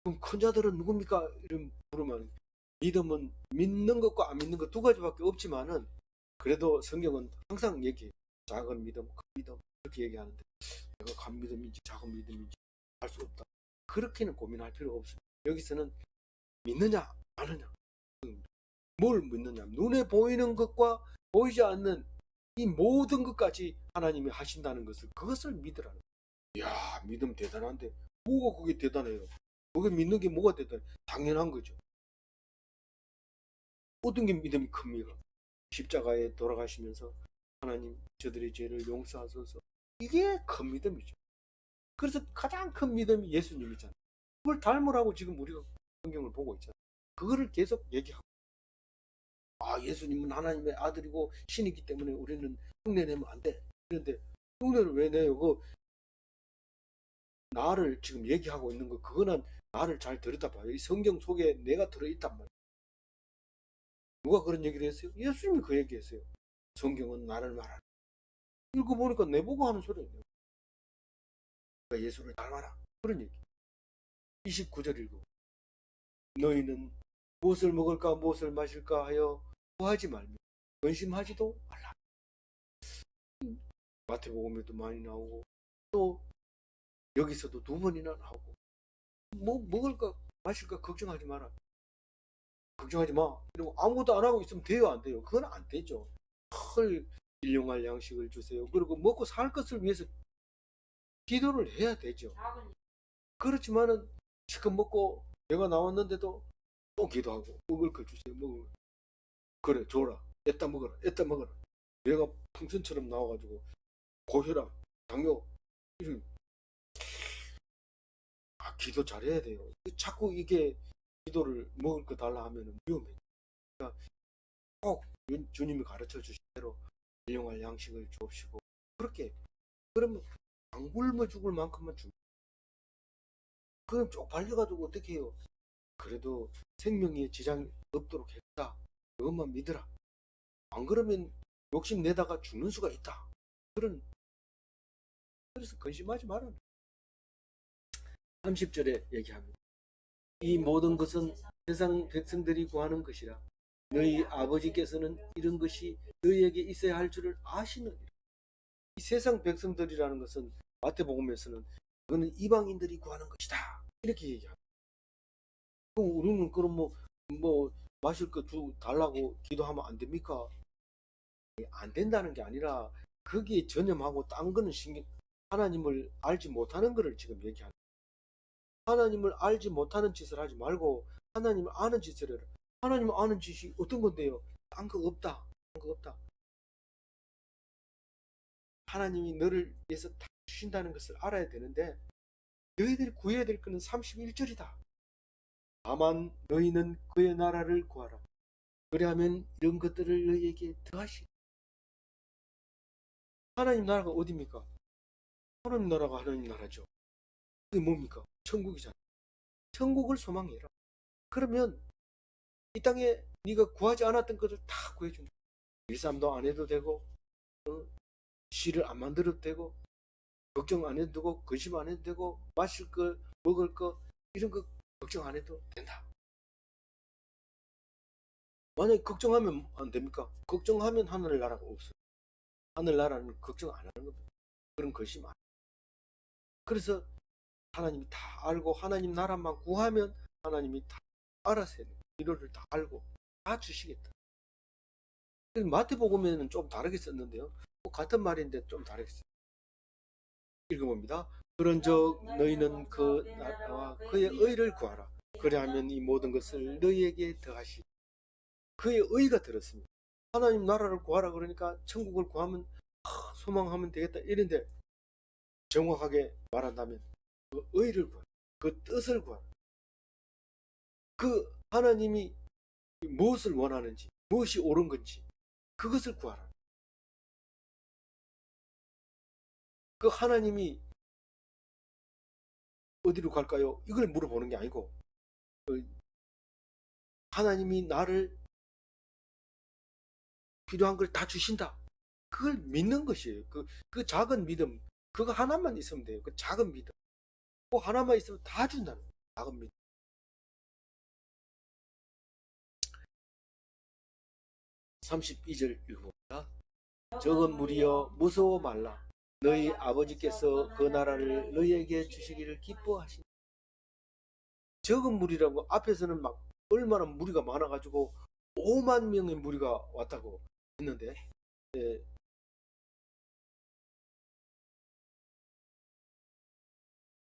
그럼 큰 자들은 누굽니까? 이런 물으면 믿음은 믿는 것과 안 믿는 것 두 가지밖에 없지만은 그래도 성경은 항상 얘기해. 작은 믿음, 큰 믿음 이렇게 얘기하는데 내가 큰 믿음인지 작은 믿음인지 알 수 없다. 그렇게는 고민할 필요가 없습니다. 여기서는 믿느냐 아느냐 뭘 믿느냐 눈에 보이는 것과 보이지 않는 이 모든 것까지 하나님이 하신다는 것을 그것을 믿으라는 거예요. 이야 믿음 대단한데 뭐가 그게 대단해요. 그게 믿는 게 뭐가 대단해. 당연한 거죠. 모든 게 믿음이 큽니다. 십자가에 돌아가시면서 하나님 저들의 죄를 용서하소서 이게 큰 믿음이죠. 그래서 가장 큰 믿음이 예수님이잖아요. 그걸 닮으라고 지금 우리가 성경을 보고 있잖아요. 그거를 계속 얘기하고 예수님은 하나님의 아들이고 신이기 때문에 우리는 흉내내면 안 돼. 그런데 흉내를 왜 내요? 그 나를 지금 얘기하고 있는 거 그거는 나를 잘 들여다봐요. 이 성경 속에 내가 들어있단 말이에요. 누가 그런 얘기를 했어요? 예수님이 그 얘기했어요. 성경은 나를 말하는 읽어보니까 내보고 하는 소리예요. 그러니까 예수를 닮아라. 그런 얘기. 29절 읽고 너희는 무엇을 먹을까 무엇을 마실까 하여 구하지 말며 근심하지도 말라. 마태복음에도 많이 나오고 또 여기서도 두 번이나 나오고 뭐 먹을까 마실까 걱정하지 마라. 걱정하지 마. 이러고 아무것도 안 하고 있으면 돼요, 안 돼요? 그건 안 되죠. 헐, 일용할 양식을 주세요. 그리고 먹고 살 것을 위해서 기도를 해야 되죠. 작은 그렇지만은 지금 먹고 배가 나왔는데도 또 기도하고 먹을 걸 주세요. 먹을 걸. 그래, 줘라. 애따 먹어라. 애따 먹어라. 배가 풍선처럼 나와가지고 고혈압, 당뇨 이런 기도 잘해야 돼요. 자꾸 이게 기도를 먹을 거 달라 하면 위험해. 그러니까 꼭 주님이 가르쳐 주신 대로 일용할 양식을 주옵시고 그렇게 그러면 안 굶어 죽을 만큼만 주. 그럼 쪽팔려가지고 어떻게 해요? 그래도 생명에 지장이 없도록 했다. 그것만 믿으라. 안 그러면 욕심 내다가 죽는 수가 있다. 그래서 근심하지 마라. 30절에 얘기합니다. 이 모든 것은 세상 백성들이 구하는 것이라. 너희 아버지께서는 이런 것이 너희에게 있어야 할 줄을 아시느니라. 이 세상 백성들이라는 것은 마태복음에서는 그거는 이방인들이 구하는 것이다. 이렇게 얘기합니다. 그럼 우리는 그럼 뭐 마실 거 달라고 기도하면 안 됩니까? 안 된다는 게 아니라 거기에 전념하고 딴 거는 하나님을 알지 못하는 거를 지금 얘기합니다. 하나님을 알지 못하는 짓을 하지 말고 하나님을 아는 짓을 해라. 하나님을 아는 짓이 어떤 건데요? 딴 거 없다. 딴 거 없다. 하나님이 너를 위해서 다 주신다는 것을 알아야 되는데 너희들이 구해야 될 것은 31절이다. 다만 너희는 그의 나라를 구하라. 그리하면 이런 것들을 너희에게 더하시리. 하나님 나라가 어디입니까? 하나님 나라가 하나님 나라죠. 그게 뭡니까? 천국이잖아. 천국을 소망해라. 그러면 이 땅에 네가 구하지 않았던 것을 다 구해준다. 일삼도 안 해도 되고 시를 안 만들어도 되고 걱정 안 해도 되고 근심 안 해도 되고 마실 거 먹을 거 이런 거 걱정 안 해도 된다. 만약에 걱정하면 안 됩니까? 걱정하면 하늘나라가 없어요. 하늘나라는 걱정 안 하는 겁니다. 그런 근심 안 해요. 그래서 하나님이 다 알고 하나님 나라만 구하면 하나님이 다 알아서 해요. 이거를 다 알고 다 주시겠다. 마태복음에는 좀 다르게 썼는데요. 같은 말인데 좀 다르게 썼어요. 읽어봅니다. 그런즉 너희는 그 나라와 그의 의를 구하라. 그리하면 이 모든 것을 너희에게 더하시리. 그의 의가 들었습니다. 하나님 나라를 구하라 그러니까 천국을 구하면 소망하면 되겠다 이런데 정확하게 말한다면 그 의를 구하라. 그 뜻을 구하라. 그 하나님이 무엇을 원하는지 무엇이 옳은 건지 그것을 구하라. 그 하나님이 어디로 갈까요? 이걸 물어보는 게 아니고 하나님이 나를 필요한 걸 다 주신다. 그걸 믿는 것이에요. 그 작은 믿음, 그거 하나만 있으면 돼요. 그 작은 믿음. 그 하나만 있으면 다 준다는 거예요. 작은 믿음. 32절 읽어봅니다. 적은 무리여 무서워 말라. 너희 아버지께서 그 나라를 너희에게 주시기를 기뻐하시니. 적은 무리라고 앞에서는 막 얼마나 무리가 많아가지고 5만 명의 무리가 왔다고 했는데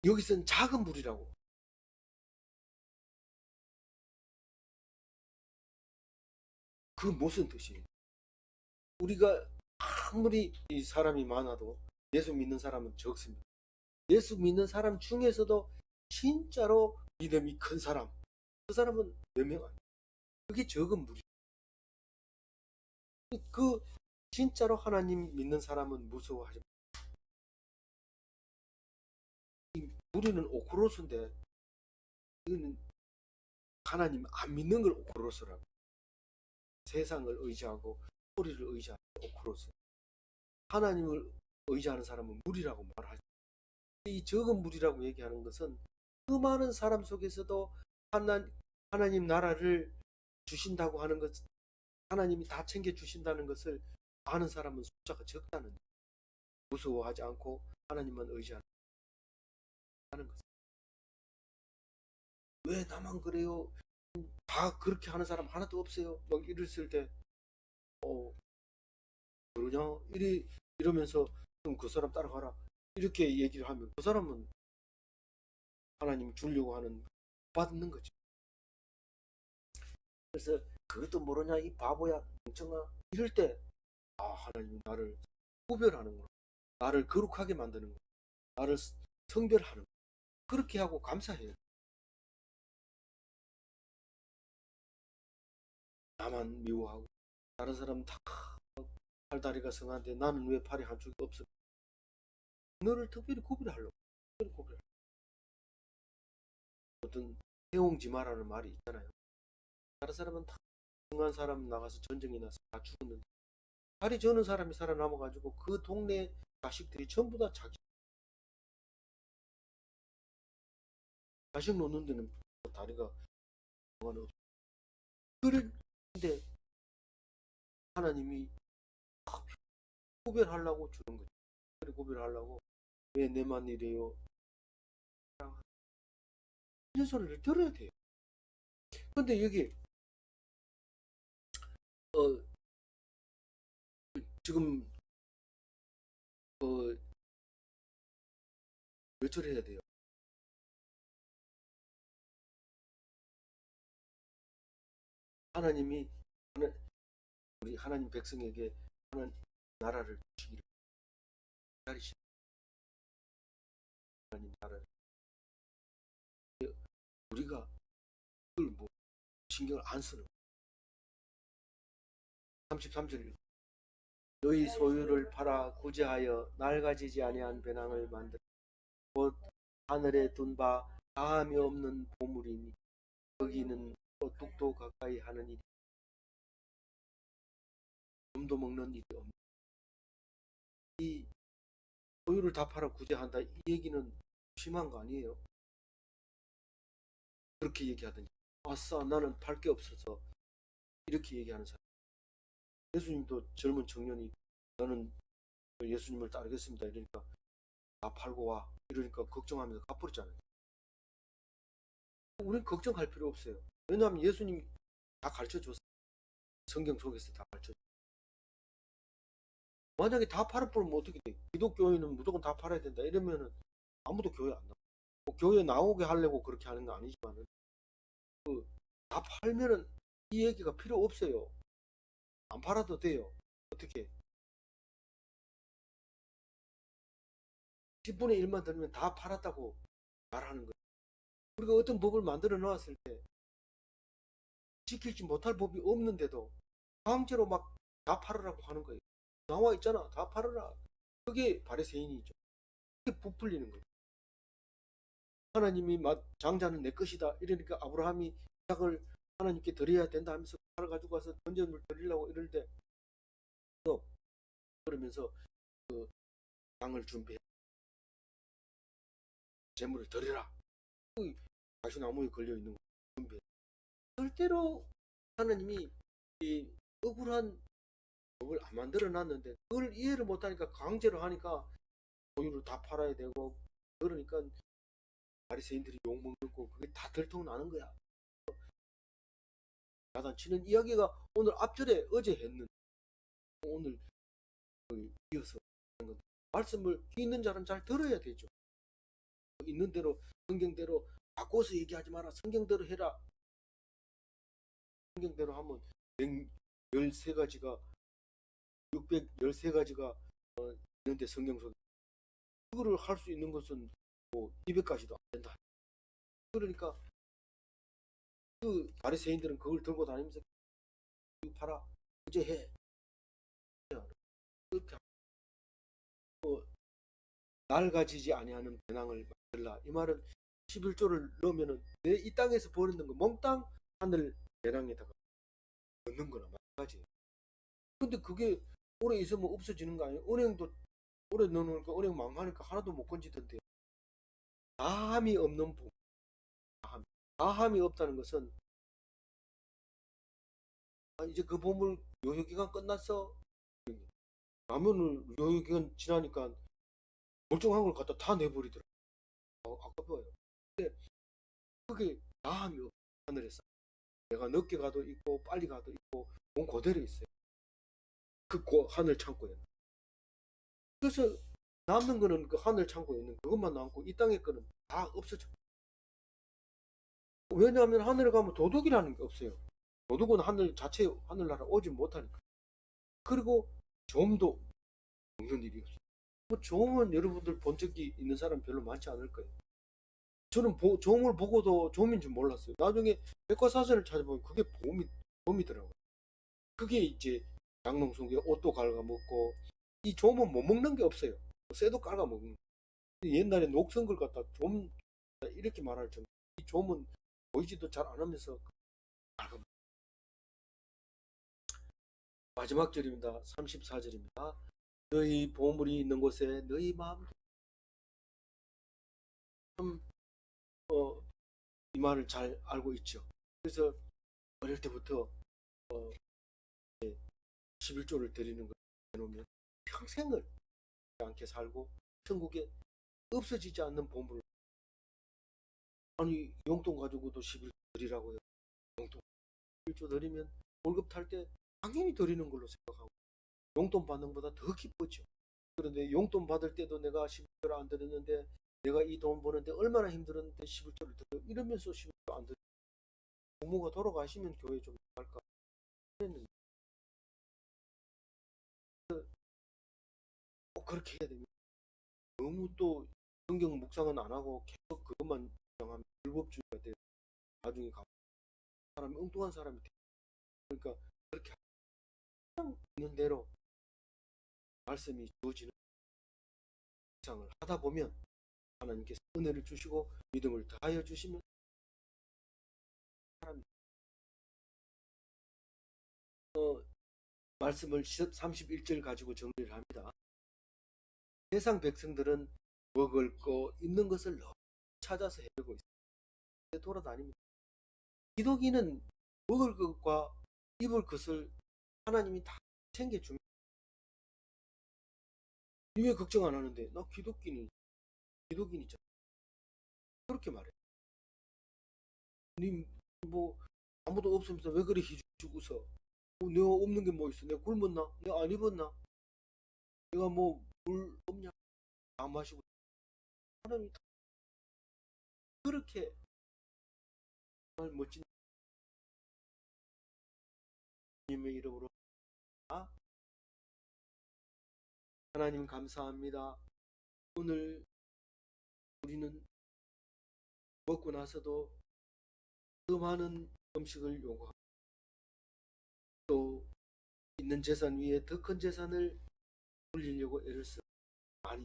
여기서는 작은 무리라고. 그 무슨 뜻이에요? 우리가 아무리 이 사람이 많아도 예수 믿는 사람은 적습니다. 예수 믿는 사람 중에서도 진짜로 믿음이 큰 사람, 그 사람은 몇 명 아니에요. 그게 적은 무리. 그 진짜로 하나님 믿는 사람은 무서워하지 마. 우리는 오크로스인데 이거는 하나님 안 믿는 걸 오크로스라고. 세상을 의지하고 소리를 의지하는 오크로스. 하나님을 의지하는 사람은 무리라고 말하죠. 이 적은 무리라고 얘기하는 것은 그 많은 사람 속에서도 하나님 나라를 주신다고 하는 것, 하나님이 다 챙겨주신다는 것을 아는 사람은 숫자가 적다는 거예요. 무서워하지 않고 하나님만 의지하는 것. 왜 나만 그래요? 다 그렇게 하는 사람 하나도 없어요. 막 이랬을 때, 어, 그러냐? 이러면서 그럼 그 사람 따라가라. 이렇게 얘기를 하면 그 사람은 하나님 주려고 하는 받는 거지. 그래서 그것도 모르냐 이 바보야 멍청아 이럴 때 하나님이 나를 구별하는구나. 나를 거룩하게 만드는구나. 나를 성별하는 거야. 그렇게 하고 감사해요. 나만 미워하고 다른 사람 다 팔다리가 성한데 나는 왜 팔이 한쪽이 없어? 너를 특별히 구별하려고. 특별히 구별. 어떤 해옹지마라는 말이 있잖아요. 다른 사람은 다 성한 사람 나가서 전쟁이 나서 다 죽었는데 다리 저는 사람이 살아남아가지고 그 동네 자식들이 전부 다 자식 놓는 데는 다리가 없어. 그런데 하나님이 구별하려고 주는 거죠. 구별하려고 왜 내만 이래요? 이런 소리를 들어야 돼요. 근데 여기 어, 지금 몇 절 해야 돼요? 하나님이 우리 하나님 백성에게 하나님 나라를 주시기를 기다리시는 하나님 나라를 우리가 그걸 뭐 신경을 안 쓰는 33절 너희 소유를 팔아 구제하여 낡아지지 아니한 배낭을 만들어 곧 하늘에 둔 바 다함이 없는 보물이니 거기는 또 뚝도 가까이 하는 일이 좀도 먹는 일이 없는 이 소유를 다 팔아 구제한다 이 얘기는 심한 거 아니에요? 그렇게 얘기하더니 아싸 나는 팔 게 없어서 이렇게 얘기하는 사람 예수님도 젊은 청년이 나는 예수님을 따르겠습니다 이러니까 다 팔고 와 이러니까 걱정하면서 갚버렸잖아요. 우린 걱정할 필요 없어요. 왜냐하면 예수님이 다 가르쳐줬어요. 성경 속에서 다 가르쳐줬어요. 만약에 다 팔아버리면 어떻게 돼? 기독교인은 무조건 다 팔아야 된다 이러면은 아무도 교회 안 나와. 뭐 교회 나오게 하려고 그렇게 하는 거 아니지만은 다 팔면은 이 얘기가 필요 없어요. 안 팔아도 돼요. 어떻게? 10분의 1만 들면 다 팔았다고 말하는 거예요. 우리가 어떤 법을 만들어 놓았을 때 지키지 못할 법이 없는데도 강제로 막 다 팔으라고 하는 거예요. 나와 있잖아. 다 팔아라. 그게 바리새인이죠. 그게 부풀리는 거예요. 하나님이 장자는 내 것이다. 이러니까 아브라함이 약을 하나님께 드려야 된다 하면서 팔아 가지고 와서 번제물 드리려고 이럴 때 그러면서 그 양을 준비해 제물을 드리라. 가시나무에 걸려 있는 거 준비해. 절대로 하나님이 이 억울한 법을 안 만들어 놨는데 그걸 이해를 못하니까 강제로 하니까 소유를 다 팔아야 되고 그러니까 바리새인들이 욕먹는 거 그게 다 들통나는 거야. 야단치는 이야기가 오늘 앞절에 어제 했는데 오늘 이어서 하는 건데 말씀을 있는 자는 잘 들어야 되죠. 있는 대로 성경대로 바꿔서 얘기하지 마라. 성경대로 해라. 성경대로 하면 113가지가 613가지가 있는데 성경 속에 그거를 할 수 있는 것은 뭐 200가지도 안 된다. 그러니까 그 바리새인들은 그걸 들고 다니면서 팔아 구제해 그렇게 낡아지지 아니하는 배낭을 만들라. 이 말은 11조를 넣으면은 내 이 땅에서 버리는 거 몽땅 하늘 배낭에다가 넣는 거나 마찬가지예요. 근데 그게 오래 있으면 없어지는 거 아니에요? 은행도 오래 넣어놓으니까 은행 망하니까 하나도 못 건지던데. 다함이 없는 복. 다함이 없다는 것은 이제 그 보물 요효기간 끝났어. 라면을 요효기간 지나니까 멀쩡한 걸 갖다 다 내버리더라. 아까워요. 근데 그게 다함이 없어요. 하늘에 쌓여. 내가 늦게 가도 있고 빨리 가도 있고 온 그대로 있어요. 그 하늘 창고에. 그래서 남는 거는 그 하늘 창고에 있는 그것만 남고 이 땅의 거는 다 없어져. 왜냐하면 하늘에 가면 도둑이라는 게 없어요. 도둑은 하늘 자체 하늘나라 오지 못하니까. 그리고 좀도 없는 일이 없어요. 뭐 좀은 여러분들 본 적이 있는 사람 별로 많지 않을 거예요. 저는 좀을 보고도 좀인 줄 몰랐어요. 나중에 백과사전을 찾아보면 그게 봄이더라고요. 그게 이제 장롱 속에 옷도 갉아먹고 이 좀은 못 먹는 게 없어요. 쇠도 깔아먹는. 옛날에 녹슨 걸 갖다 좀 이렇게 말할 정도. 이 좀은 보이지도 잘 안 하면서 갉아먹는. 마지막 절입니다. 34절입니다. 너희 보물이 있는 곳에 너희 마음 참, 이 말을 잘 알고 있죠. 그래서 어릴 때부터 11조를 드리는 걸 해놓으면 평생을 않게 살고 천국에 없어지지 않는 보물. 아니 용돈 가지고도 11조 드리라고요. 용돈 11조 드리면 월급 탈 때 당연히 드리는 걸로 생각하고 용돈 받는 것보다 더 기쁘죠. 그런데 용돈 받을 때도 내가 11조를 안 드렸는데 내가 이 돈 버는데 얼마나 힘들었는데 11조를 드려 이러면서 11조 안 드려. 부모가 돌아가시면 교회 좀 갈까 그랬는데 꼭 그렇게 해야 됩니다. 너무 또 성경 묵상은 안 하고 계속 그것만 묵상하면 불법주의가 돼요. 나중에 가면 사람이 엉뚱한 사람이 돼요. 그러니까 그렇게 그냥 있는 대로 말씀이 주어지는 묵상을 하다 보면 하나님께서 은혜를 주시고 믿음을 더하여 주시면 사람이 말씀을 31절 가지고 정리를 합니다. 세상 백성들은 먹을 거 있는 것을 너무 찾아서 헤매고 있어요. 돌아다닙니다. 기독인은 먹을 것과 입을 것을 하나님이 다 챙겨줍니다. 왜 걱정 안 하는데? 나 기독인이잖아. 그렇게 말해. 님 뭐 아무도 없으면서 왜 그래 희죽희죽 웃어? 내가 없는 게 뭐 있어? 내가 굶었나? 내가 안 입었나? 내가 뭐 물 없냐? 안 마시고 하나님이 다 그렇게 정말 멋진 주님의 이름으로 하나님 감사합니다. 오늘 우리는 먹고 나서도 더 많은 음식을 요구하고 또 있는 재산 위에 더 큰 재산을 올리려고 애를 쓰는 많이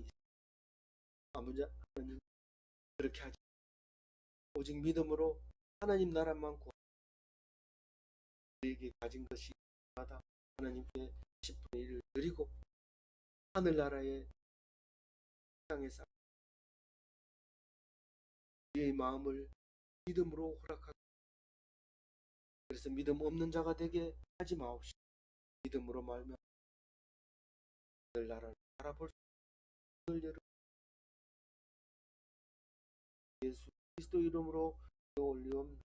있습니다. 하나님 그렇게 하지 오직 믿음으로 하나님 나라만 구하고 우리에게 가진 것이 마다 하나님께 10분의 1을 드리고 하늘나라의 땅에서 우리의 마음을 믿음으로 허락하고 그래서 믿음 없는 자가 되게 하지 마옵시고 믿음으로 말며 하늘나라를 바라볼 수 있는 예수 그리스도 이름으로 올리옵나이다.